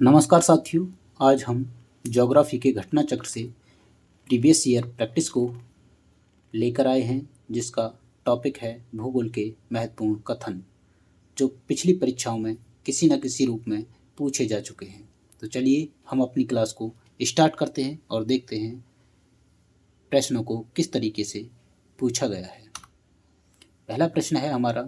नमस्कार साथियों। आज हम ज्योग्राफी के घटना चक्र से प्रीवियस ईयर प्रैक्टिस को लेकर आए हैं, जिसका टॉपिक है भूगोल के महत्वपूर्ण कथन, जो पिछली परीक्षाओं में किसी न किसी रूप में पूछे जा चुके हैं। तो चलिए हम अपनी क्लास को स्टार्ट करते हैं और देखते हैं प्रश्नों को किस तरीके से पूछा गया है। पहला प्रश्न है हमारा,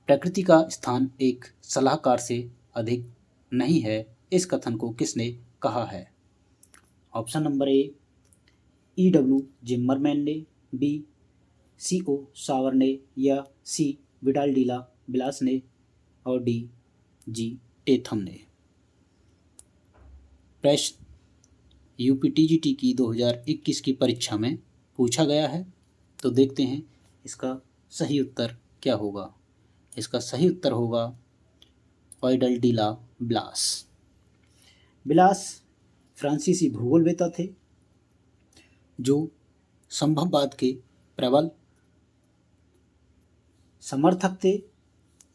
प्रकृति का स्थान एक सलाहकार से अधिक नहीं है, इस कथन को किसने कहा है? ऑप्शन नंबर ए, E.W. जिम्मरमैन ने, बी, C.O. सावर ने, या सी, विडाल डीला ब्लास ने, और डी, जी, टेथम ने। प्रश्न यूपीटीजीटी की 2021 की परीक्षा में पूछा गया है। तो देखते हैं इसका सही उत्तर क्या होगा। इसका सही उत्तर होगा वाइडल डीला ब्लास। ब्लास फ्रांसीसी भूगोलवेत्ता थे जो संभववाद के प्रबल समर्थक थे,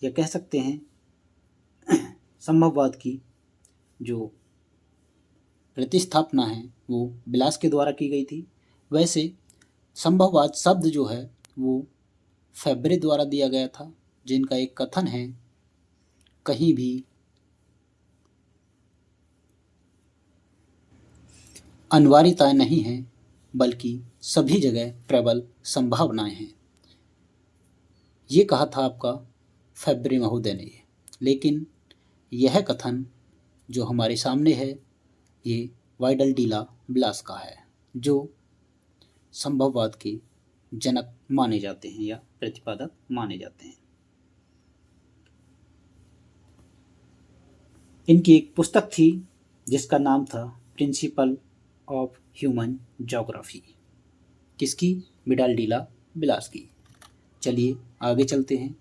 या कह सकते हैं संभववाद की जो प्रतिस्थापना है वो ब्लास के द्वारा की गई थी। वैसे संभववाद शब्द जो है वो फैब्रे द्वारा दिया गया था, जिनका एक कथन है, कहीं भी अनिवार्यताएं नहीं हैं बल्कि सभी जगह प्रबल संभावनाएं हैं। ये कहा था आपका फैब्रे महोदय ने। लेकिन यह कथन जो हमारे सामने है ये वाइडल डीला ब्लास का है, जो संभववाद के जनक माने जाते हैं या प्रतिपादक माने जाते हैं। इनकी एक पुस्तक थी जिसका नाम था प्रिंसिपल ऑफ ह्यूमन ज्योग्राफी। किसकी? विडाल डीला ब्लास की। चलिए आगे चलते हैं।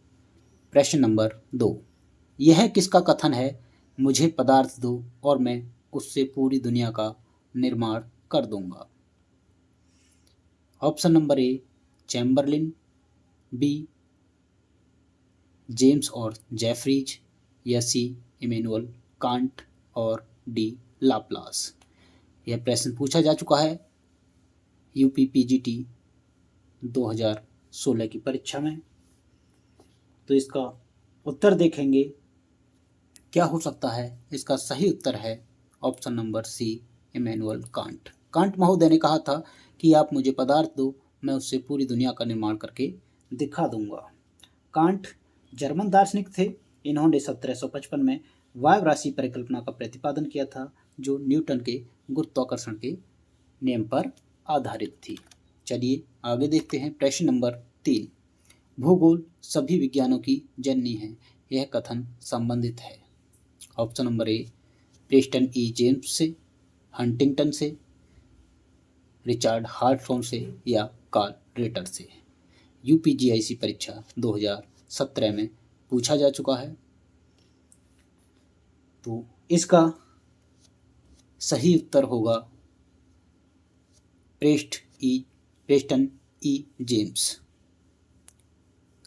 प्रश्न नंबर 2, यह किसका कथन है, मुझे पदार्थ दो और मैं उससे पूरी दुनिया का निर्माण कर दूंगा? Option number A, Chamberlin, B, James और जेफरीज, या सी, इमैनुअल कांट, और डी, लाप्लास। यह प्रश्न पूछा जा चुका है यूपीपीजीटी 2016 की परीक्षा में। तो इसका उत्तर देखेंगे क्या हो सकता है। इसका सही उत्तर है option number C, Immanuel Kant. Kant महोदय ने कहा था कि आप मुझे पदार्थ दो, मैं उससे पूरी दुनिया का निर्माण करके दिखा दूंगा। कांट जर्मन दार्शनिक थे। इन्होंने 1755 में वायु राशि परिकल्पना का प्रतिपादन किया था, जो न्यूटन के गुरुत्वाकर्षण के नियम पर आधारित थी। चलिए आगे देखते हैं। प्रश्न नंबर 3, भूगोल सभी विज्ञानों की जननी है, यह कथन संबंधित है? ऑप्शन नंबर ए, प्रेस्टन ई जेम्स से, हंटिंगटन से, रिचार्ड हार्टसॉन से, या कार्ल रेटर से। यूपीजीआईसी परीक्षा 2017 में पूछा जा चुका है। तो इसका सही उत्तर होगा प्रेस्टन ई जेम्स।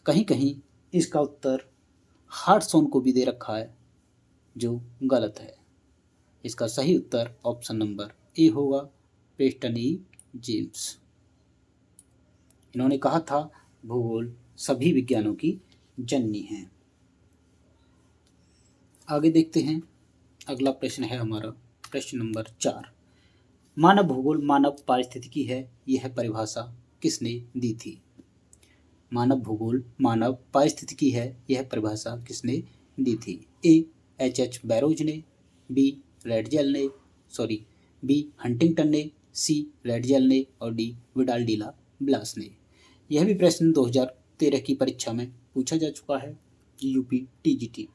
कहीं कहीं इसका उत्तर हार्टसॉन को भी दे रखा है, जो गलत है। इसका सही उत्तर ऑप्शन नंबर ए होगा, प्रेस्टन ई जेम्स। इन्होंने कहा था भूगोल सभी विज्ञानों की जननी है। आगे देखते हैं। अगला प्रश्न है हमारा प्रश्न नंबर 4, मानव भूगोल मानव पारिस्थितिकी है, यह परिभाषा किसने दी थी? मानव भूगोल मानव पारिस्थितिकी है, यह परिभाषा किसने दी थी? ए, H.H. बैरोज ने, बी, बी, हंटिंगटन ने, सी, रेडजेल ने, और डी, विडाल डीला ब्लास ने। यह भी प्रश्न 2013 की परीक्षा में पूछा जा चुका है यूपीटीजीटी।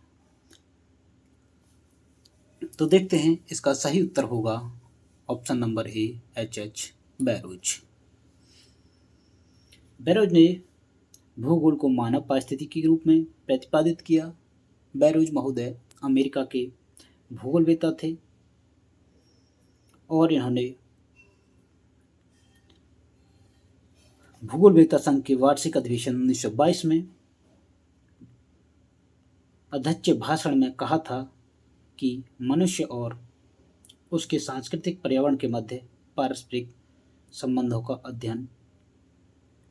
तो देखते हैं इसका सही उत्तर होगा ऑप्शन नंबर ए, H.H. बैरोज। बैरोज ने भूगोल को मानव पारिस्थितिकी के रूप में प्रतिपादित किया। बैरोज महोदय अमेरिका के भूगोलवेत्ता थे और इन्होंने भूगोलवेत्ता संघ के वार्षिक अधिवेशन 1922 में अध्यक्ष भाषण में कहा था कि मनुष्य और उसके सांस्कृतिक पर्यावरण के मध्य पारस्परिक संबंधों का अध्ययन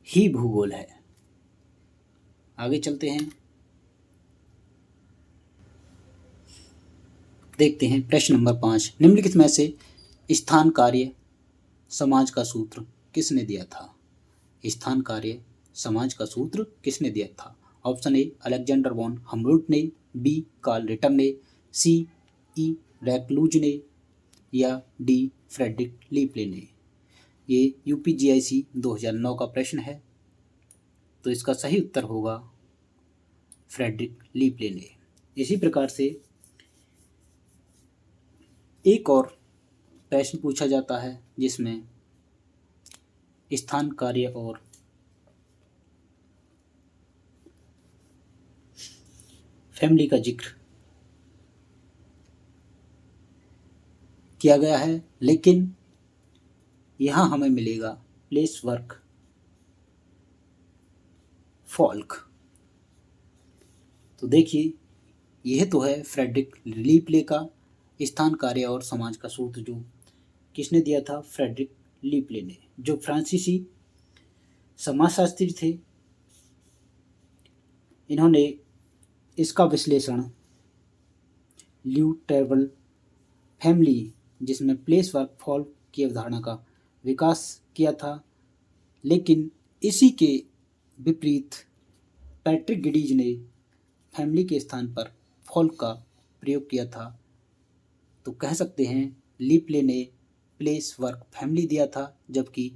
ही भूगोल है। आगे चलते हैं, देखते हैं प्रश्न नंबर 5। निम्नलिखित में से स्थान कार्य समाज का सूत्र किसने दिया था? स्थान कार्य समाज का सूत्र किसने दिया था? Option A Alexander von Humboldt ने, बी कार्ल रिटर ने, सी ई रैकलूज ने या डी फ्रेडरिक लीपले ने। ये यूपीजीआईसी 2009 का प्रश्न है, तो इसका सही उत्तर होगा फ्रेडरिक लीपले ने। इसी प्रकार से एक और प्रश्न पूछा जाता है जिसमें स्थान कार्य और फैमिली का जिक्र किया गया है, लेकिन यहाँ हमें मिलेगा प्लेस वर्क फॉल्क। तो देखिए, यह तो है फ्रेडरिक लीपले का स्थान कार्य और समाज का सूत्र, जो किसने दिया था? फ्रेडरिक लीपले ने, जो फ्रांसीसी समाजशास्त्री थे। इन्होंने इसका विश्लेषण ल्यू टेबल फैमिली, जिसमें प्लेस वर्क फॉल्क की अवधारणा का विकास किया था। लेकिन इसी के विपरीत पैट्रिक गिडीज ने फैमिली के स्थान पर फॉल्क का प्रयोग किया था। तो कह सकते हैं लीपले ने प्लेस वर्क फैमिली दिया था, जबकि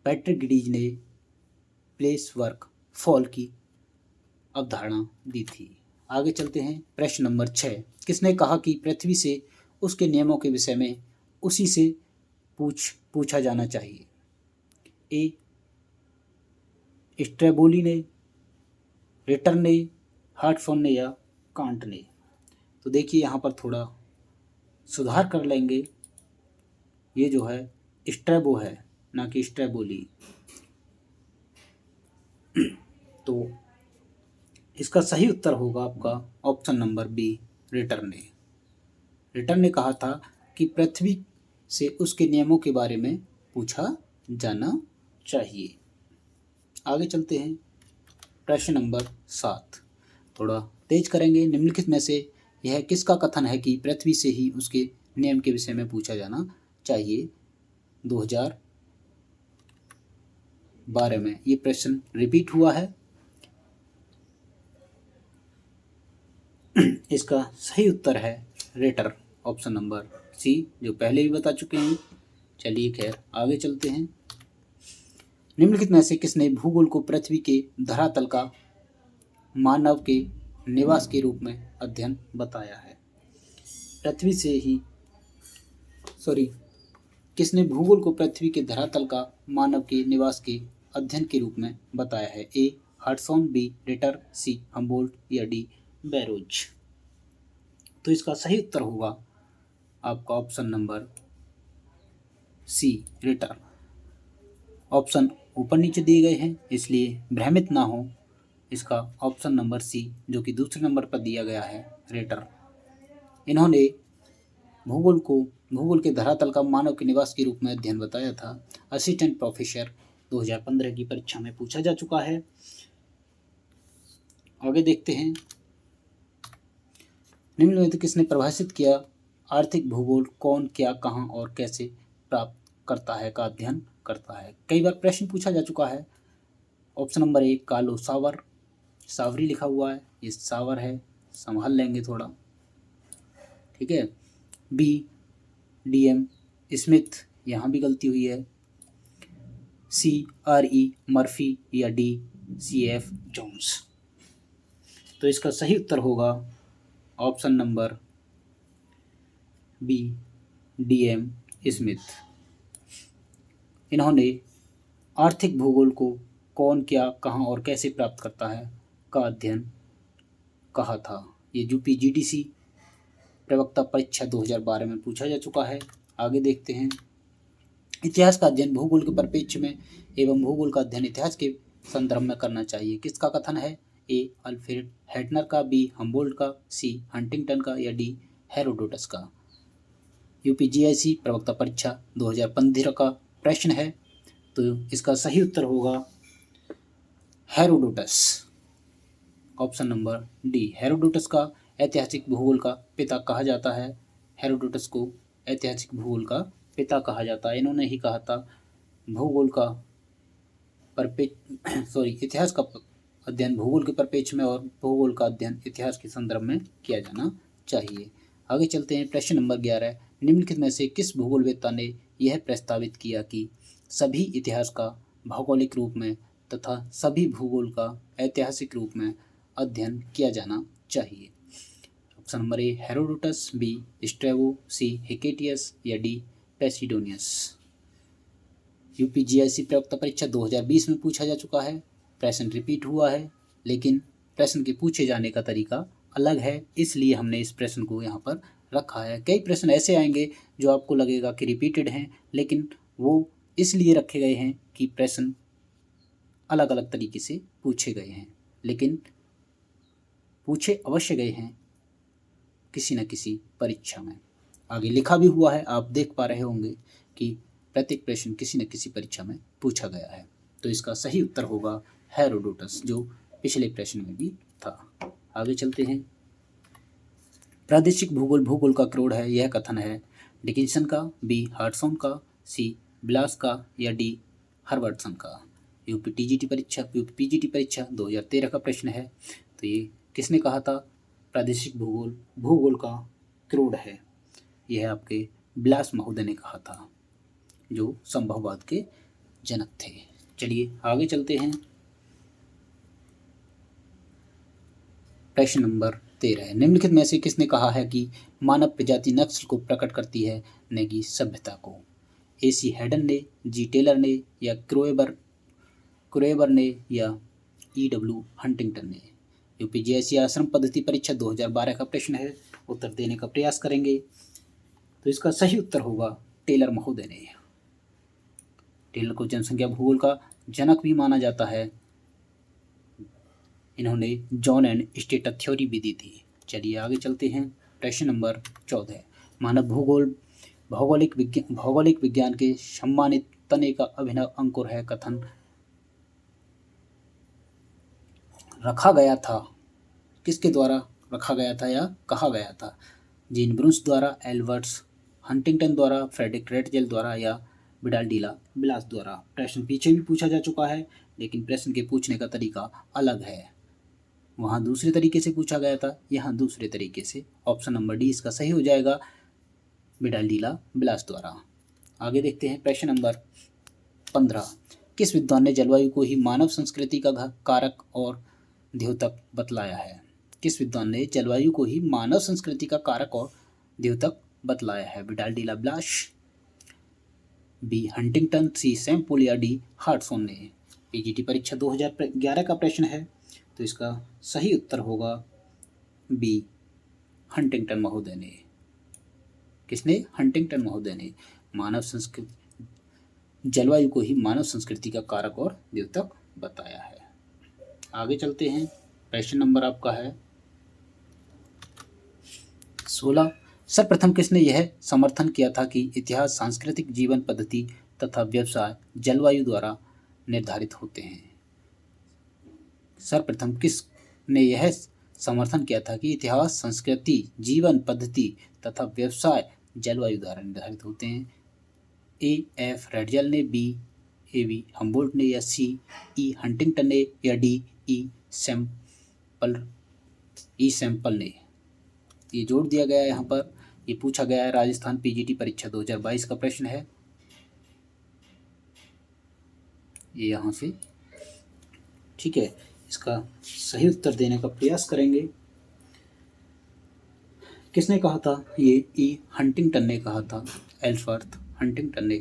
पैट्रिक गिडीज ने प्लेस वर्क फॉल्क की अवधारणा दी थी। आगे चलते हैं, प्रश्न नंबर 6। किसने कहा कि पृथ्वी से उसके नियमों के विषय में उसी से पूछा जाना चाहिए? ए स्ट्रैबोली ने, रिटर ने, हार्टफोन ने या कांट ने। तो देखिए, यहाँ पर थोड़ा सुधार कर लेंगे। ये जो है स्ट्रैबो है, ना कि स्ट्रैबोली। तो इसका सही उत्तर होगा आपका ऑप्शन नंबर बी, रिटर ने। रिटर ने कहा था कि पृथ्वी से उसके नियमों के बारे में पूछा जाना चाहिए। आगे चलते हैं, प्रश्न नंबर 7। थोड़ा तेज करेंगे। निम्नलिखित में से यह किसका कथन है कि पृथ्वी से ही उसके नियम के विषय में पूछा जाना चाहिए? 2012 में ये प्रश्न रिपीट हुआ है। इसका सही उत्तर है रिटर, ऑप्शन नंबर सी, जो पहले भी बता चुके हैं। चलिए खैर, आगे चलते हैं। निम्नलिखित में से किसने भूगोल को पृथ्वी के धरातल का मानव के निवास के रूप में अध्ययन बताया है? किसने भूगोल को पृथ्वी के धरातल का मानव के निवास के अध्ययन के रूप में बताया है? A Hartshorne, B Ritter, C Humboldt या डी बैरोज। तो इसका सही उत्तर होगा आपका option number C, Ritter. Option ऊपर नीचे दिए गए हैं, इसलिए भ्रमित ना हो। इसका ऑप्शन नंबर सी, जो कि दूसरे नंबर पर दिया गया है, रिटर। इन्होंने भूगोल के धरातल का मानव के निवास के रूप में अध्ययन बताया था। असिस्टेंट प्रोफेसर 2015 की परीक्षा में पूछा जा चुका है। आगे देखते हैं, निम्न में किसने परिभाषित किया आर्थिक भूगोल कौन, क्या, कहाँ और कैसे प्राप्त करता है का अध्ययन करता है? कई बार प्रश्न पूछा जा चुका है। ऑप्शन नंबर ए कार्लो सावर, सावरी लिखा हुआ है, ये सावर है, संभाल लेंगे थोड़ा, ठीक है। बी DM स्मिथ, यहाँ भी गलती हुई है। सी RE मर्फी या डी CF जोन्स। तो इसका सही उत्तर होगा option number B, DM Smith. इन्होंने आर्थिक भूगोल को कौन, क्या, कहाँ और कैसे प्राप्त करता है का अध्ययन कहा था। ये UPGDC प्रवक्ता परीक्षा 2012 में पूछा जा चुका है। आगे देखते हैं, इतिहास का अध्ययन भूगोल के परिप्रेक्ष्य में एवं भूगोल का अध्ययन इतिहास के संदर्भ में करना चाहिए। किसका कथन है? ए अल्फ्रेड हेटनर का, बी हमबोल्ट का, सी हंटिंगटन का या डी हेरोडोटस का। यूपीजीआईसी प्रवक्ता परीक्षा 2015 का प्रश्न है, तो इसका सही उत्तर होगा Herodotus, option number D. Herodotus का ऐतिहासिक भूगोल का पिता कहा जाता है। हेरोडोटस को ऐतिहासिक भूगोल का पिता कहा जाता है। इन्होंने ही कहा था भूगोल का इतिहास का अध्ययन भूगोल के परिप्रेक्ष्य में और भूगोल का अध्ययन इतिहास के संदर्भ में किया जाना चाहिए। आगे चलते हैं। प्रश्न नंबर 11, निम्नलिखित में से किस भूगोलवेत्ता ने यह प्रस्तावित किया कि सभी इतिहास का भौगोलिक रूप में तथा सभी भूगोल का ऐतिहासिक रूप में अध्ययन किया जाना चाहिए? Option number A Herodotus, B Strabo, C Hecataeus या डी पेसिडोनियस। यूपीजीआईसी प्रवक्ता परीक्षा 2020 में पूछा जा चुका है। प्रश्न रिपीट हुआ है, लेकिन प्रश्न के पूछे जाने का तरीका अलग है, इसलिए हमने इस प्रश्न को यहाँ पर रखा है। कई प्रश्न ऐसे आएंगे जो आपको लगेगा कि रिपीटेड हैं, लेकिन वो इसलिए रखे गए हैं कि प्रश्न अलग अलग तरीके से पूछे गए हैं, लेकिन पूछे अवश्य गए हैं किसी न किसी परीक्षा में। आगे लिखा भी हुआ है, आप देख पा रहे होंगे कि प्रत्येक प्रश्न किसी न किसी परीक्षा में पूछा गया है। तो इसका सही उत्तर होगा हेरोडोटस, जो पिछले प्रश्न में भी था। आगे चलते हैं। प्रादेशिक भूगोल भूगोल का क्रोध है, यह कथन है डिकिंसन का, बी हार्टसॉन का, सी ब्लास का या डी हर्बर्टसन का। यूपीपीजीटी परीक्षा 2013 का प्रश्न है। तो ये किसने कहा था? प्रादेशिक भूगोल भूगोल का क्रोध है, यह आपके ब्लास महोदय ने कहा था, जो संभववाद के जनक थे। चलिए आगे चलते हैं। प्रश्न नंबर 13, निम्नलिखित में से किसने कहा है कि मानव प्रजाति नस्ल को प्रकट करती है न कि सभ्यता को? एसी हेडन ने, जी टेलर ने या क्रोएबर ने या ईडब्ल्यू हंटिंगटन ने? यूपीजीआईसी आश्रम पद्धति परीक्षा 2012 का प्रश्न है, उत्तर देने का प्रयास करेंगे। तो इसका सही उत्तर होगा टेलर महोदय ने। टेलर को जनसंख्या भूगोल का जनक भी माना जाता है। इन्होंने जॉन एंड स्टेट थ्योरी भी दी थी। चलिए आगे चलते हैं। प्रश्न नंबर 14, मानव भूगोल भौगोलिक विज्ञान के सम्मानित तने का अभिनव अंकुर है कथन रखा गया था, किसके द्वारा रखा गया था या कहा गया था? जीन ब्रूंस द्वारा, एल्बर्ट्स हंटिंगटन द्वारा, फ्रेडरिक रेटजेल द्वारा या विडाल डी ला ब्लास द्वारा? प्रश्न पीछे भी पूछा जा चुका है, लेकिन प्रश्न के पूछने का तरीका अलग है। वहाँ दूसरे तरीके से पूछा गया था, यहाँ दूसरे तरीके से। ऑप्शन नंबर डी इसका सही हो जाएगा, विडाल डी ला ब्लास द्वारा। आगे देखते हैं। प्रश्न नंबर 15, किस विद्वान ने जलवायु को ही मानव संस्कृति का कारक और द्योतक बतलाया है? किस विद्वान ने जलवायु को ही मानव संस्कृति का कारक और द्योतक बतलाया है? विडाल डी ला ब्लास, बी हंटिंगटन, सी सैम्पल या डी हार्टसॉन ने? पीजीटी परीक्षा 2011 का प्रश्न है, तो इसका सही उत्तर होगा बी हंटिंगटन महोदय ने। किसने? हंटिंगटन महोदय ने मानव संस्कृति जलवायु को ही मानव संस्कृति का कारक और द्योतक बताया है। आगे चलते हैं। प्रश्न नंबर आपका है 16, सर्वप्रथम किसने यह समर्थन किया था कि इतिहास, सांस्कृतिक जीवन पद्धति तथा व्यवसाय जलवायु द्वारा निर्धारित होते हैं? सर्वप्रथम किसने यह समर्थन किया था कि इतिहास, संस्कृति, जीवन पद्धति तथा व्यवसाय जलवायु द्वारा निर्धारित होते हैं? ए एफ रेटजेल ने, बी ए वी हम्बोल्ट ने या सी ई हंटिंगटन ने या डी ई सैम्पल ने? ये जोड़ दिया गया है यहाँ पर, ये पूछा गया है। राजस्थान पीजीटी परीक्षा 2022 का प्रश्न है, ये यहाँ से। ठीक है, इसका सही उत्तर देने का प्रयास करेंगे। किसने कहा था? ये ई हंटिंगटन ने कहा था, एल्सवर्थ हंटिंगटन ने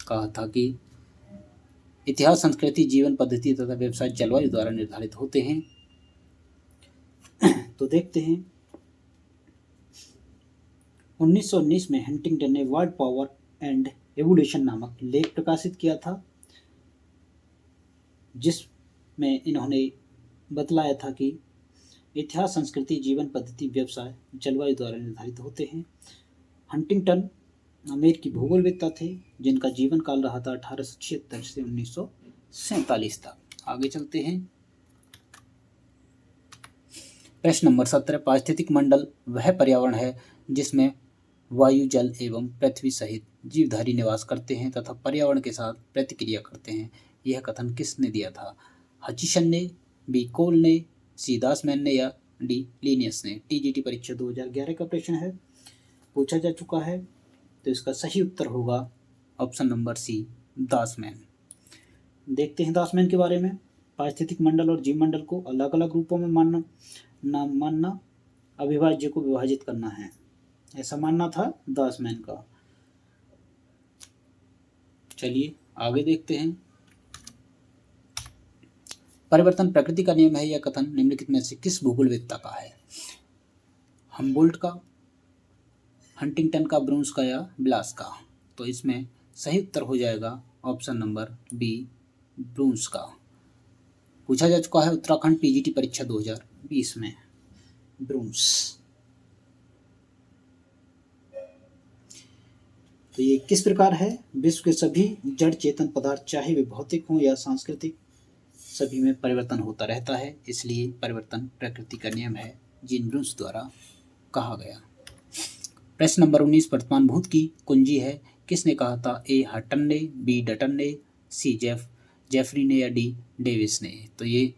कहा था कि इतिहास, संस्कृति, जीवन पद्धति तथा व्यवसाय जलवायु द्वारा निर्धारित होते हैं। तो देखते हैं। 1919 में हंटिंगटन ने वर्ल्ड पावर एंड एवोल्यूशन नामक लेख प्रकाशित किया था, जिसमें इन्होंने बतलाया था कि इतिहास, संस्कृति, जीवन पद्धति, व्यवसाय जलवायु द्वारा निर्धारित होते हैं। हंटिंगटन अमेरिकी भूगोलवेत्ता थे जिनका जीवन काल रहा था 1876 से 1947 तक। आगे चलते हैं। प्रश्न नंबर 17, पारिस्थितिक मंडल वह पर्यावरण है जिसमें वायु, जल एवं पृथ्वी सहित जीवधारी निवास करते हैं तथा पर्यावरण के साथ प्रतिक्रिया करते हैं। यह कथन किसने दिया था? हचिसन ने, बी कोल ने, सी दासमैन ने या डी लीनियस ने? टीजीटी परीक्षा 2011 का प्रश्न है, पूछा जा चुका है। तो इसका सही उत्तर होगा ऑप्शन नंबर सी, दासमैन। देखते हैं दासमैन के बारे में। पारिस्थितिक मंडल और जीव मंडल को अलग अलग रूपों में मानना अविभाज्य को विभाजित करना है, ऐसा मानना था दासमैन का। चलिए आगे देखते हैं। परिवर्तन प्रकृति का नियम है, यह कथन निम्नलिखित में से किस भूगोलवेत्ता का है? हम्बोल्ट का, हंटिंगटन का, ब्रून्स का या ब्लास का? तो इसमें सही उत्तर हो जाएगा ऑप्शन नंबर बी, ब्रून्स का। पूछा जा चुका है उत्तराखंड पीजीटी परीक्षा 2020 में, ब्रून्स। तो ये किस प्रकार है? विश्व के सभी जड़ चेतन पदार्थ, चाहे वे भौतिक हों या सांस्कृतिक, सभी में परिवर्तन होता रहता है, इसलिए परिवर्तन प्रकृति का नियम है, जीन ब्रून्स द्वारा कहा गया। प्रश्न नंबर 19, वर्तमान भूत की कुंजी है, किसने कहा था? ए हटन ने, बी डटन ने, सी जेफरी ने या डी डेविस ने? तो ये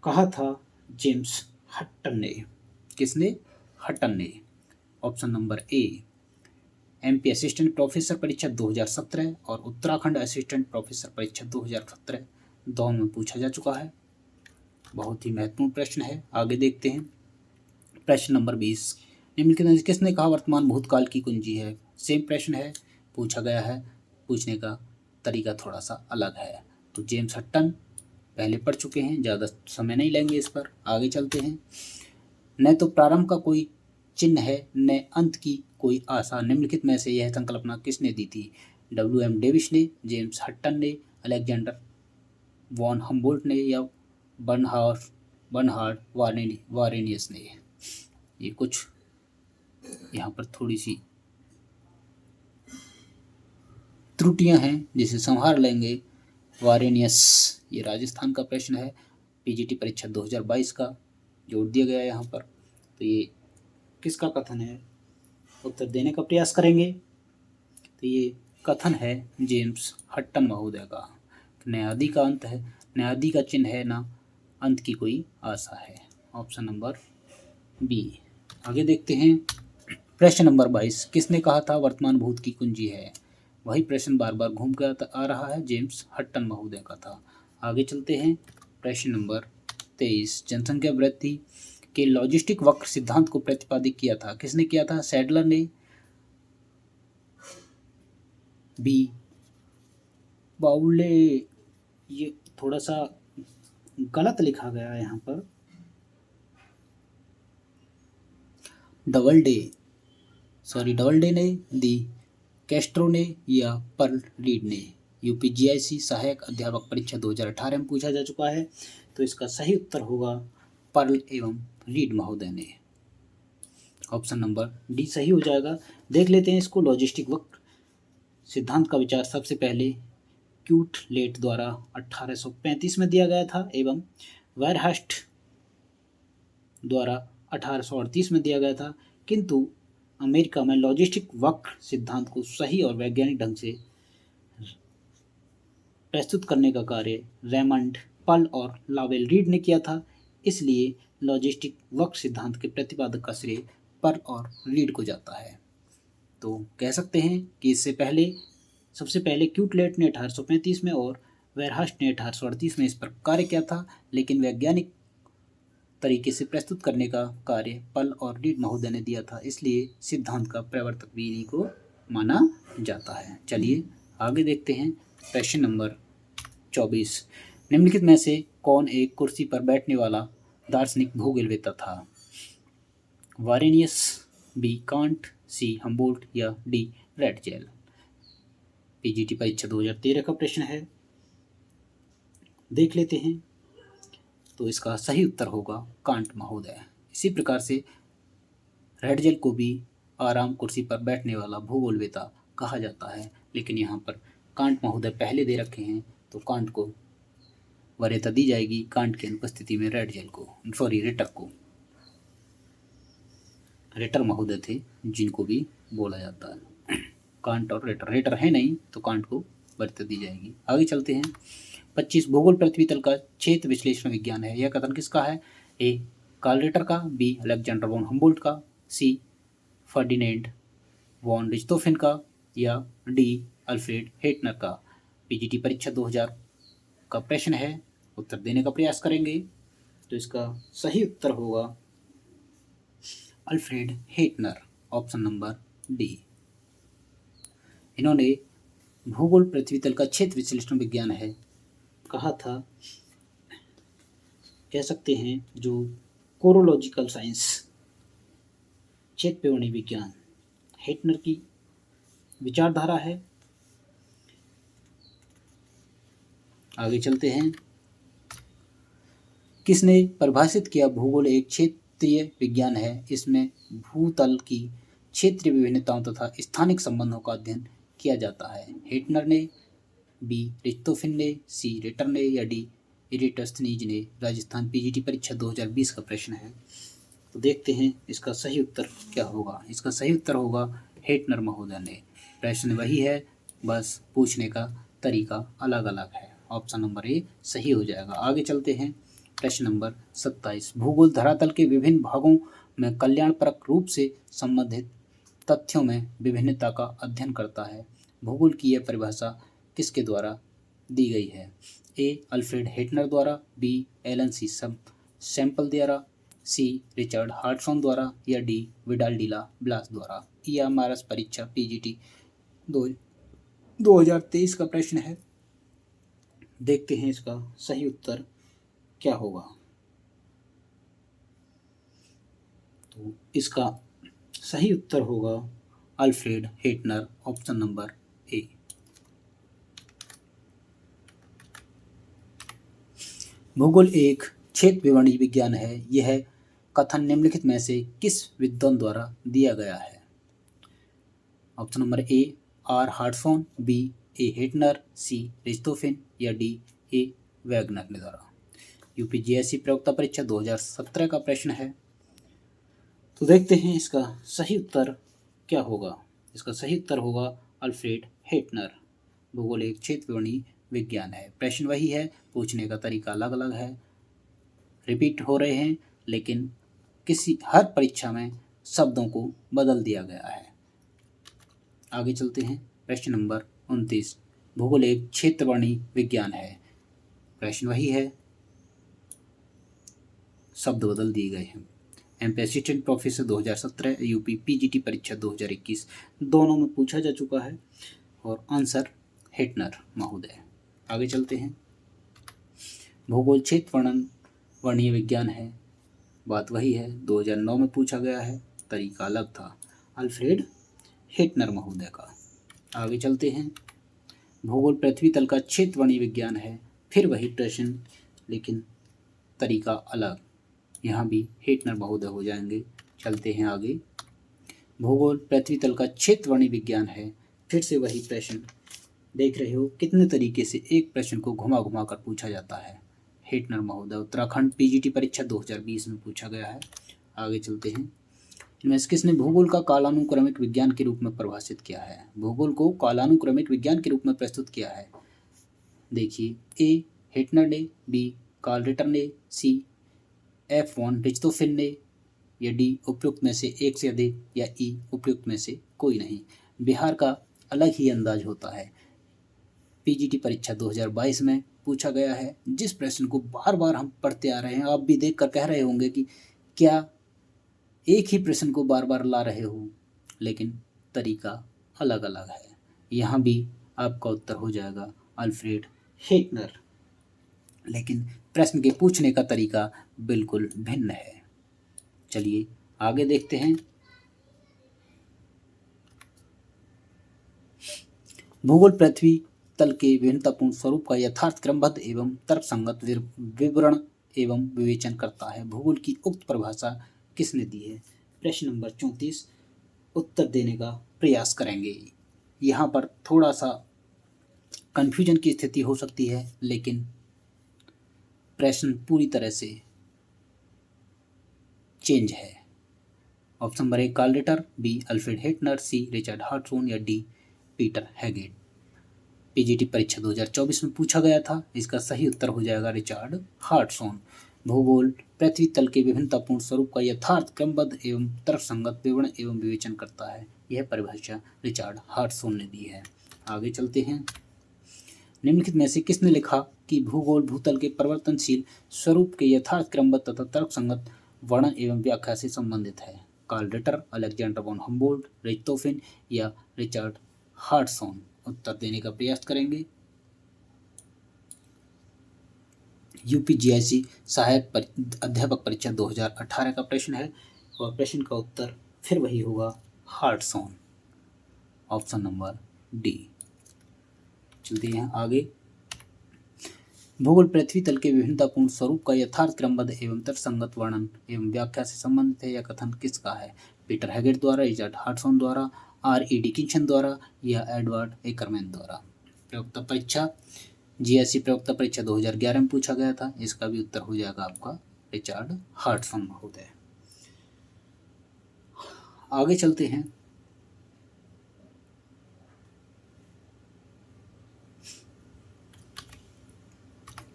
कहा था जेम्स हटन ने। किसने? हटन ने। ऑप्शन नंबर ए। एमपी असिस्टेंट प्रोफेसर परीक्षा 2017 और उत्तराखंड असिस्टेंट प्रोफेसर परीक्षा 2017 दोनों में पूछा जा चुका है। बहुत ही महत्वपूर्ण प्रश्न है। आगे देखते हैं। प्रश्न नंबर 20, निम्नलिखित में किसने कहा वर्तमान भूतकाल की कुंजी है? सेम प्रश्न है, पूछा गया है, पूछने का तरीका थोड़ा सा अलग है। तो जेम्स हटन पहले पढ़ चुके हैं, ज़्यादा समय नहीं लेंगे इस पर। आगे चलते हैं। न तो प्रारंभ का कोई चिन्ह है न अंत की कोई आशा, निम्नलिखित में से यह संकल्पना किसने दी थी? डब्ल्यू.एम. डेविस ने, जेम्स हटन ने, अलेक्जेंडर वॉन हम्बोल्ट ने या बर्नहार्ड वारेनियस ने? ये कुछ यहाँ पर थोड़ी सी त्रुटियां हैं जिसे संभाल लेंगे। वारेनियस, ये राजस्थान का प्रश्न है, पीजीटी परीक्षा 2022 का जोड़ दिया गया है यहाँ पर। तो ये किसका कथन है? उत्तर देने का प्रयास करेंगे। तो ये कथन है जेम्स हटन महोदय का। न आदि का अंत है, न आदि का चिन्ह है, न अंत की कोई आशा है। Option number B. आगे देखते हैं। प्रश्न नंबर 22, किसने कहा था वर्तमान भूत की कुंजी है? वही प्रश्न बार बार घूम कर आ रहा है, जेम्स हटन महोदय का था। आगे चलते हैं। प्रश्न नंबर 23, जनसंख्या वृद्धि के लॉजिस्टिक वक्र सिद्धांत को प्रतिपादित किया था, किसने किया था? सैडलर ने, बी बाउले, ये थोड़ा सा गलत लिखा गया है यहाँ पर, डबल डे ने, दी कैस्ट्रो ने या पर्ल रीड ने? यूपीजीआईसी सहायक अध्यापक परीक्षा 2018 में पूछा जा चुका है। तो इसका सही उत्तर होगा पर्ल एवं रीड महोदय ने। ऑप्शन नंबर डी सही हो जाएगा। देख लेते हैं इसको। लॉजिस्टिक वक्र सिद्धांत का विचार सबसे पहले क्यूटलेट द्वारा 1835 में दिया गया था एवं वेरहास्ट द्वारा 1838 में दिया गया था, किंतु अमेरिका में लॉजिस्टिक वक्र सिद्धांत को सही और वैज्ञानिक ढंग से प्रस्तुत करने का कार्य रेमंड, पर्ल और लावेल रीड ने किया था। इसलिए लॉजिस्टिक वक्र सिद्धांत के प्रतिपादक का श्रेय पर्ल और रीड को जाता है। तो कह सकते हैं कि इससे पहले सबसे पहले क्यूटलेट ने 1835 में और वेरहास्ट ने 1838 में इस पर कार्य किया था, लेकिन वैज्ञानिक तरीके से प्रस्तुत करने का कार्य पर्ल और रीड महोदय ने दिया था, इसलिए सिद्धांत का प्रवर्तक भी इन्हीं को माना जाता है। चलिए आगे देखते हैं। प्रश्न नंबर 24, निम्नलिखित में से कौन एक कुर्सी पर बैठने वाला दार्शनिक भूगोलवेत्ता था? वारेनियस, बी कांट, सी हम्बोल्ट या डी रैटजेल? पीजीटी परीक्षा 2013 का प्रश्न है, देख लेते हैं। तो इसका सही उत्तर होगा कांट महोदय। इसी प्रकार से रेडजल को भी आराम कुर्सी पर बैठने वाला भूगोलवेता कहा जाता है, लेकिन यहाँ पर कांट महोदय पहले दे रखे हैं तो कांट को वरीयता दी जाएगी, कांट की अनुपस्थिति में रेडजल को, सॉरी रेटर को। रेटर महोदय थे जिनको भी बोला जाता है। कांट और रेटर, रेटर है नहीं तो कांट को वरीयता दी जाएगी। आगे चलते हैं। 25 भूगोल पृथ्वी तल का क्षेत्र विश्लेषण विज्ञान है। यह कथन किसका है? ए कार्ल रेटर का, बी अलेक्जेंडर वॉन हम्बोल्ट का, सी फर्डिनेंड वॉन रिच्टहोफेन का, या डी अल्फ्रेड हेटनर का। पीजीटी परीक्षा 2000 का प्रश्न है, उत्तर देने का प्रयास करेंगे। तो इसका सही उत्तर होगा अल्फ्रेड हेटनर, ऑप्शन नंबर डी। इन्होंने भूगोल पृथ्वी तल का क्षेत्र विश्लेषण विज्ञान है कहा था, कह सकते हैं जो कोरोलॉजिकल साइंस, क्षेत्र विवरणी विज्ञान हेटनर की विचारधारा है। आगे चलते हैं। किसने परिभाषित किया भूगोल एक क्षेत्रीय विज्ञान है, इसमें भूतल की क्षेत्रीय विभिन्नताओं तथा स्थानिक संबंधों का अध्ययन किया जाता है। हेटनर ने, बी रिच्टहोफेन ने, सी रेटर ने, या डी इरेटस्थनीज ने। राजस्थान पीजीटी परीक्षा 2020 का प्रश्न है, तो देखते हैं इसका सही उत्तर क्या होगा। इसका सही उत्तर होगा हेटनर महोदय ने। प्रश्न वही है, बस पूछने का तरीका अलग अलग है। ऑप्शन नंबर ए सही हो जाएगा। आगे चलते हैं। प्रश्न नंबर 27। भूगोल धरातल के विभिन्न भागों में कल्याणपरक रूप से संबंधित तथ्यों में विभिन्नता का अध्ययन करता है। भूगोल की यह परिभाषा किसके द्वारा दी गई है? ए अल्फ्रेड हेटनर द्वारा, बी एलन सी सैंपल द्वारा, सी रिचर्ड हार्टसॉन द्वारा, या डी विडाल डिला ब्लास द्वारा। यह मारस परीक्षा पीजीटी 2023 का प्रश्न है। देखते हैं इसका सही उत्तर क्या होगा। तो इसका सही उत्तर होगा अल्फ्रेड हेटनर, ऑप्शन नंबर ए। भूगोल एक क्षेत्र विवरणी विज्ञान है। यह कथन निम्नलिखित में से किस विद्वान द्वारा दिया गया है? Option number A R Hartshorne, B A Hettner, C Richthofen, या डी ए वैगनर ने द्वारा। यूपीजीएससी प्रयोक्ता परीक्षा 2017 का प्रश्न है, तो देखते हैं इसका सही उत्तर क्या होगा। इसका सही उत्तर होगा अल्फ्रेड हेटनर। भूगोल एक क्षेत्र विवरणी विज्ञान है। प्रश्न वही है, पूछने का तरीका अलग अलग है, रिपीट हो रहे हैं, लेकिन किसी हर परीक्षा में शब्दों को बदल दिया गया है। आगे चलते हैं। प्रश्न नंबर 29। भूगोल एक क्षेत्र विवरणी विज्ञान है। प्रश्न वही है, शब्द बदल दिए गए हैं। MP assistant professor 2017, UP PGT परीक्षा 2021 दोनों में पूछा जा चुका है, और आंसर हेटनर महोदय। आगे चलते हैं। भूगोल क्षेत्र वर्णीय विज्ञान है। बात वही है, 2009 में पूछा गया है, तरीका अलग था, अल्फ्रेड हेटनर महोदय का। आगे चलते हैं। भूगोल पृथ्वी तल का क्षेत्र वर्णीय विज्ञान है। फिर वही प्रश्न, लेकिन तरीका अलग, यहाँ भी हेटनर महोदय हो जाएंगे। चलते हैं आगे। भूगोल पृथ्वी तल का क्षेत्र वर्णीय विज्ञान है। फिर से वही प्रश्न, देख रहे हो कितने तरीके से एक प्रश्न को घुमा घुमा कर पूछा जाता है। हेटनर महोदय, उत्तराखंड पीजीटी परीक्षा 2020 में पूछा गया है। आगे चलते हैं। इनमें से किसने भूगोल का कालानुक्रमिक विज्ञान के रूप में परिभाषित किया है? भूगोल को कालानुक्रमिक विज्ञान के रूप में प्रस्तुत किया है। देखिए, ए हेटनर ने, बी कार्ल रेटर ने, सी एफ वॉन रिच्टहोफेन ने, या डी उपयुक्त में से एक से अधिक, या ई उपयुक्त में से कोई नहीं। बिहार का अलग ही अंदाज होता है। पीजीटी परीक्षा 2022 में पूछा गया है, जिस प्रश्न को बार बार हम पढ़ते आ रहे हैं। आप भी देख कर कह रहे होंगे कि क्या एक ही प्रश्न को बार बार ला रहे हो, लेकिन तरीका अलग अलग है। यहाँ भी आपका उत्तर हो जाएगा अल्फ्रेड हेटनर, लेकिन प्रश्न के पूछने का तरीका बिल्कुल भिन्न है। चलिए आगे देखते हैं। भूगोल पृथ्वी तल के विभिन्नतापूर्ण स्वरूप का यथार्थ क्रमबद्ध एवं तर्कसंगत विवरण एवं विवेचन करता है। भूगोल की उक्त परिभाषा किसने दी है? प्रश्न नंबर 34 उत्तर देने का प्रयास करेंगे। यहाँ पर थोड़ा सा कन्फ्यूजन की स्थिति हो सकती है, लेकिन प्रश्न पूरी तरह से चेंज है। Option number 1 Carl Ritter, B Alfred Hettner, C Richard Hartshorne या डी पीटर हैगेट। पीजीटी परीक्षा 2024 में पूछा गया था। इसका सही उत्तर हो जाएगा रिचर्ड हार्टसॉन। भूगोल पृथ्वी तल के विभिन्नतापूर्ण स्वरूप का यथार्थ क्रमबद्ध एवं तर्कसंगत विवरण एवं विवेचन करता है। यह परिभाषा रिचर्ड हार्टसॉन ने दी है। आगे चलते हैं। निम्नलिखित में से किसने लिखा कि भूगोल भूतल के परिवर्तनशील स्वरूप के यथार्थ क्रमबद्ध तथा तर्कसंगत वर्णन एवं व्याख्या से संबंधित है? Carl Ritter, Alexander von Humboldt, रिchthofen या रिचर्ड हार्टसॉन? उत्तर देने का प्रयास करेंगे। यूपीजीआईसी सहायक अध्यापक परीक्षा 2018 का प्रश्न है और प्रश्न का उत्तर फिर वही होगा, हार्टसॉन। Option number D. चलते हैं आगे। भूगोल पृथ्वी तल के विभिन्नतापूर्ण स्वरूप का यथार्थ क्रमबद्ध एवं तर्कसंगत वर्णन एवं व्याख्या से संबंधित है। यह कथन किसका है? पीटर हैगेट द्वारा, रिचर्ड हार्टसॉन द्वारा, R.E. डिकिंसन द्वारा या एडवर्ड एकरमैन द्वारा? प्रयोक्ता परीक्षा जीएससी प्रयोक्ता परीक्षा 2011 में पूछा गया था। इसका भी उत्तर हो जाएगा आपका रिचर्ड हार्टसॉन महोदय। आगे चलते हैं।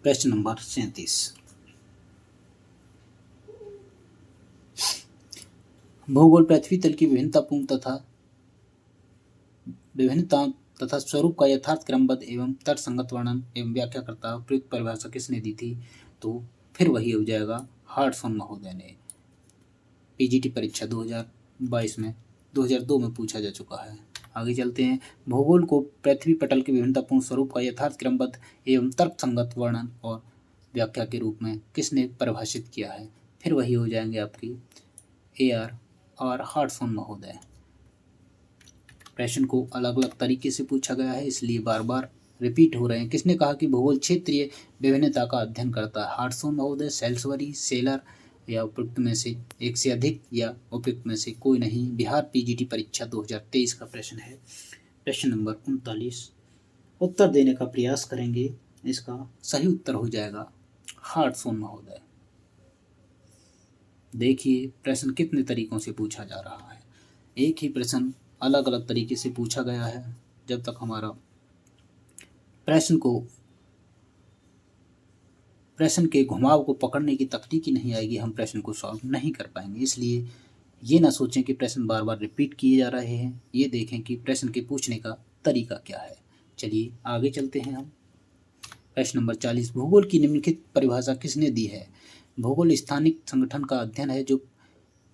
प्रश्न नंबर 37 भूगोल पृथ्वी तल की विभिन्नता तथा स्वरूप का यथार्थ क्रमबद्ध एवं तर्कसंगत वर्णन एवं व्याख्या करता है। उपयुक्त परिभाषा किसने दी थी? तो फिर वही हो जाएगा, हार्टसॉन महोदय ने। पीजीटी परीक्षा 2002 में पूछा जा चुका है। आगे चलते हैं। भूगोल को पृथ्वी पटल के विभिन्नतापूर्ण स्वरूप का यथार्थ क्रमबद्ध एवं तर्कसंगत वर्णन और व्याख्या के रूप में किसने परिभाषित किया है? फिर वही हो जाएंगे आपकी AR हार्टसॉन महोदय। प्रश्न को अलग अलग तरीके से पूछा गया है, इसलिए बार बार रिपीट हो रहे हैं। किसने कहा कि भूगोल क्षेत्रीय विभिन्नता का अध्ययन करता है? हार्टसॉन महोदय, सेल्सबरी, सेलर या उपयुक्त में से एक से अधिक या उपयुक्त में से कोई नहीं? बिहार पीजीटी परीक्षा 2023 का प्रश्न है। प्रश्न नंबर 39 उत्तर देने का प्रयास करेंगे। इसका सही उत्तर हो जाएगा हार्टसॉन महोदय। देखिए प्रश्न कितने तरीकों से पूछा जा रहा है। एक ही प्रश्न अलग अलग तरीके से पूछा गया है। जब तक हमारा प्रश्न के घुमाव को पकड़ने की तकनीक नहीं आएगी, हम प्रश्न को सॉल्व नहीं कर पाएंगे। इसलिए ये ना सोचें कि प्रश्न बार बार रिपीट किए जा रहे हैं, ये देखें कि प्रश्न के पूछने का तरीका क्या है। चलिए आगे चलते हैं हम। प्रश्न नंबर 40 भूगोल की निम्नलिखित परिभाषा किसने दी है? भूगोल स्थानिक संगठन का अध्ययन है जो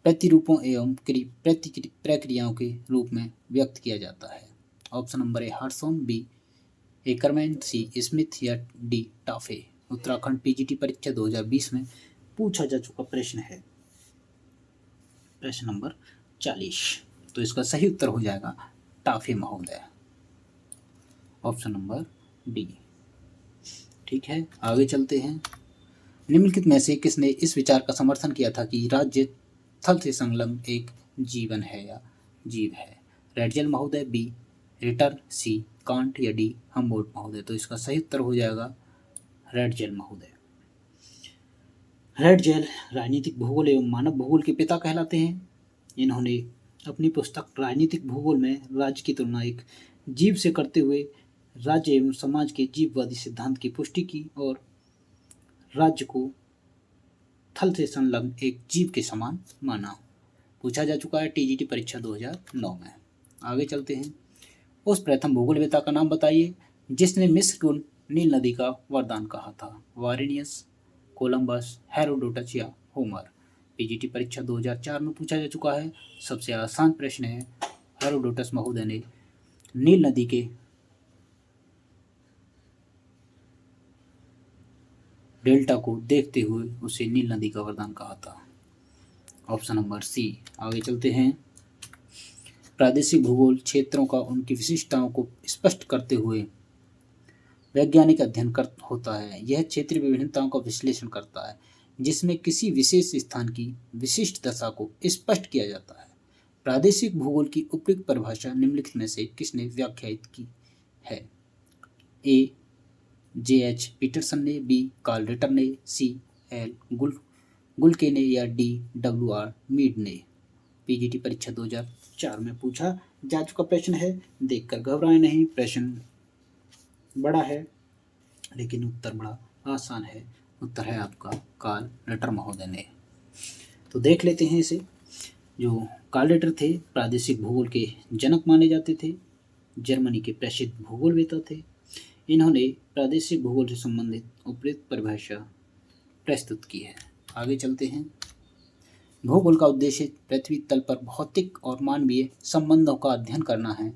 प्रतिरूपों एवं प्रक्रियाओं के रूप में व्यक्त किया जाता है। Option number A Hartshorne, B Ackerman, C Smith या डी टाफे? उत्तराखंड पीजीटी परीक्षा 2020 में पूछा जा चुका प्रश्न है। प्रश्न नंबर 40, तो इसका सही उत्तर हो जाएगा टाफे महोदय। Option number D. ठीक है, आगे चलते हैं। निम्नलिखित में से किसने इस विचार का समर्थन किया था कि राज्य थल से संलग्न एक जीवन है या जीव है? रेडजेल महोदय, बी रिटर, सी कांट या डी हम्बोल्ट महोदय? तो इसका सही उत्तर हो जाएगा रेडजेल महोदय। रेडजेल राजनीतिक भूगोल एवं मानव भूगोल के पिता कहलाते हैं। इन्होंने अपनी पुस्तक राजनीतिक भूगोल में राज्य की तुलना एक जीव से करते हुए राज्य एवं समाज के जीववादी सिद्धांत की पुष्टि की और राज्य को थल से संलग्न एक जीव के समान माना। पूछा जा चुका है टीजीटी परीक्षा 2009 में। आगे चलते हैं। उस प्रथम भूगोलवेत्ता का नाम बताइए जिसने मिस्र को नील नदी का वरदान कहा था? वारेनियस, कोलंबस, हेरोडोटस या होमर? पीजीटी परीक्षा 2004 में पूछा जा चुका है। सबसे आसान प्रश्न है। हेरोडोटस महोदय ने नील नदी के डेल्टा को देखते हुए उसे नील नदी का वरदान कहा था। Option number C. आगे चलते हैं। प्रादेशिक भूगोल क्षेत्रों का उनकी विशिष्टताओं को स्पष्ट करते हुए वैज्ञानिक अध्ययन होता है। यह क्षेत्रीय विभिन्नताओं का विश्लेषण करता है। जिसमें किसी विशेष स्थान की विशिष्ट दशा को स्पष्ट किया जाता है। प्रादेशिक भूगोल की उपयुक्त परिभाषा निम्नलिखित में से किसने व्याख्यायित की है? ए. J.H. पीटरसन ने, बी. कार्ल रिटर ने, सी. एल. गुल्के ने या डी. W.R. मीड ने। पीजीटी परीक्षा 2004 में पूछा जा चुका प्रश्न है, देखकर घबराएं नहीं। प्रश्न बड़ा है लेकिन उत्तर बड़ा आसान है। उत्तर है आपका कार्ल रिटर महोदय ने। तो देख लेते हैं इसे। जो कार्ल रिटर थे प्रादेशिक भूगोल के जनक माने जाते थे, जर्मनी के प्रसिद्ध भूगोलवेत्ता थे। इन्होंने प्रादेशिक भूगोल से संबंधित उपयुक्त परिभाषा प्रस्तुत की है। आगे चलते हैं। भूगोल का उद्देश्य पृथ्वी तल पर भौतिक और मानवीय संबंधों का अध्ययन करना है।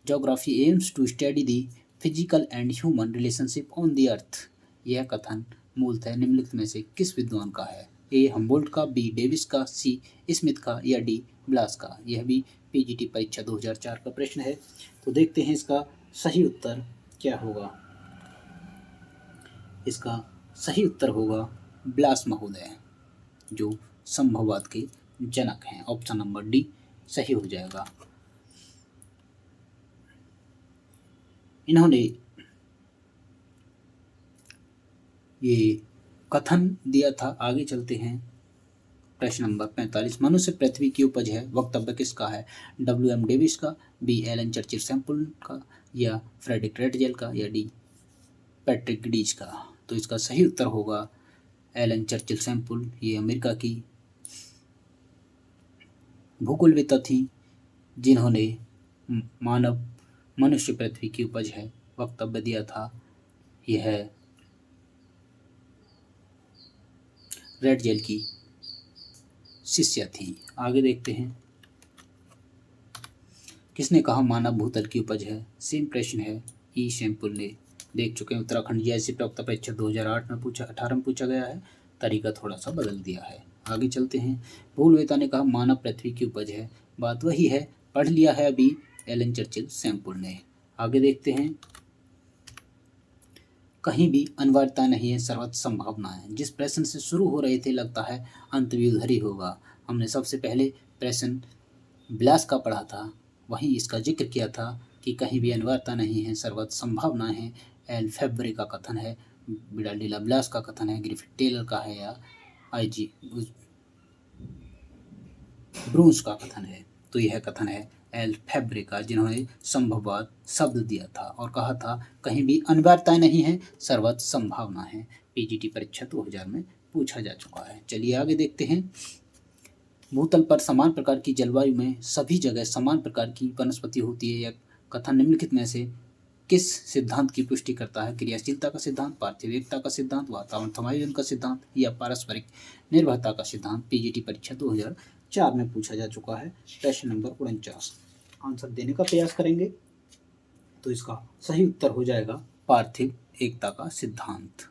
Geography aims to study the physical and human relationship on the earth. यह कथन मूलतः निम्नलिखित में से किस विद्वान का है? ए. हम्बोल्ट का, बी. डेविस का, सी. स्मिथ का या डी. ब्लास का। यह भी पीजीटी परीक्षा 2004 का प्रश्न है। तो देखते हैं इसका सही उत्तर क्या होगा। इसका सही उत्तर होगा ब्लास महोदय, जो संभववाद के जनक हैं। ऑप्शन नंबर डी सही हो जाएगा। इन्होंने ये कथन दिया था। आगे चलते हैं। प्रश्न नंबर 45, मनुष्य पृथ्वी की उपज है, वक्तव्य किसका है? W.M. डेविस का, बी. एलन चर्चिल सैंपल का या फ्रेडरिक रेटजेल का या डी. पैट्रिक डीज का। तो इसका सही उत्तर होगा एलन चर्चिल सैंपल। ये अमेरिका की भूगोलवेत्ता थी जिन्होंने मनुष्य पृथ्वी की उपज है वक्तव्य दिया था। यह रेटजेल की शिष्या थी। आगे देखते हैं। किसने कहा मानव भूतल की उपज है? सेम प्रश्न है, ई सैंपल ने। देख चुके हैं। उत्तराखंड जीआईएस प्रवक्ता परीक्षा 2008 में पूछा 18 में पूछा गया है। तरीका थोड़ा सा बदल दिया है। आगे चलते हैं। भूगोलवेत्ता ने कहा मानव पृथ्वी की उपज है, बात वही है, पढ़ लिया है अभी एलन चर्चिल सैंपल ने। आगे देखते हैं। कहीं भी अनिवार्यता नहीं है, सर्वत्र संभावना है। जिस प्रश्न से शुरू हो रहे थे लगता है अंत भी उधर ही होगा। हमने सबसे पहले प्रश्न ब्लास का पढ़ा था, वहीं इसका जिक्र किया था कि कहीं भी अनिवार्यता नहीं है, सर्वत्र संभावना है। एल फेब्रे का कथन है, बिडाल्डिला ब्लास का कथन है, ग्रिफिथ टेलर का है या IG ब्रूंस का कथन है। तो यह कथन है एल फेब्रे का, जिन्होंने संभववाद शब्द दिया था और कहा था कहीं भी अनिवार्यताएं नहीं है, सर्वत्र संभावना है। पीजीटी परीक्षा 2000 में पूछा जा चुका है। चलिए आगे देखते हैं। भूतल पर समान प्रकार की जलवायु में सभी जगह समान प्रकार की वनस्पति होती है। यह कथन निम्नलिखित में से किस सिद्धांत की पुष्टि करता है? क्रियाशीलता का सिद्धांत, पार्थिव एकता का सिद्धांत, वातावरण समायोजन का सिद्धांत या पारस्परिक निर्भरता का सिद्धांत। पीजीटी परीक्षा 2004 में पूछा जा चुका है। प्रश्न नंबर 49 आंसर देने का प्रयास करेंगे। तो इसका सही उत्तर हो जाएगा पार्थिव एकता का सिद्धांत।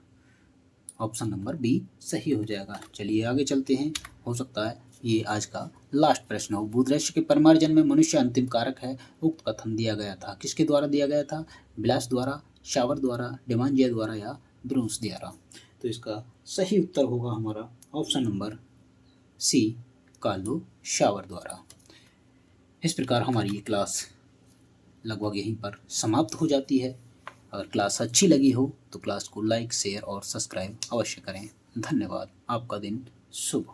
ऑप्शन नंबर बी सही हो जाएगा। चलिए आगे चलते हैं। हो सकता है ये आज का लास्ट प्रश्न हो। भूदृश्य के परिमार्जन में मनुष्य अंतिम कारक है, उक्त कथन दिया गया था। किसके द्वारा दिया गया था? ब्लास द्वारा, शावर द्वारा, डेमांजिया द्वारा या ब्रूंस द्वारा। तो इसका सही उत्तर होगा हमारा option number C, Carlo Sauer द्वारा। इस प्रकार हमारी ये क्लास लगभग यहीं पर समाप्त हो जाती है। अगर क्लास अच्छी लगी हो तो क्लास को लाइक, शेयर और सब्सक्राइब अवश्य करें। धन्यवाद। आपका दिन शुभ हो।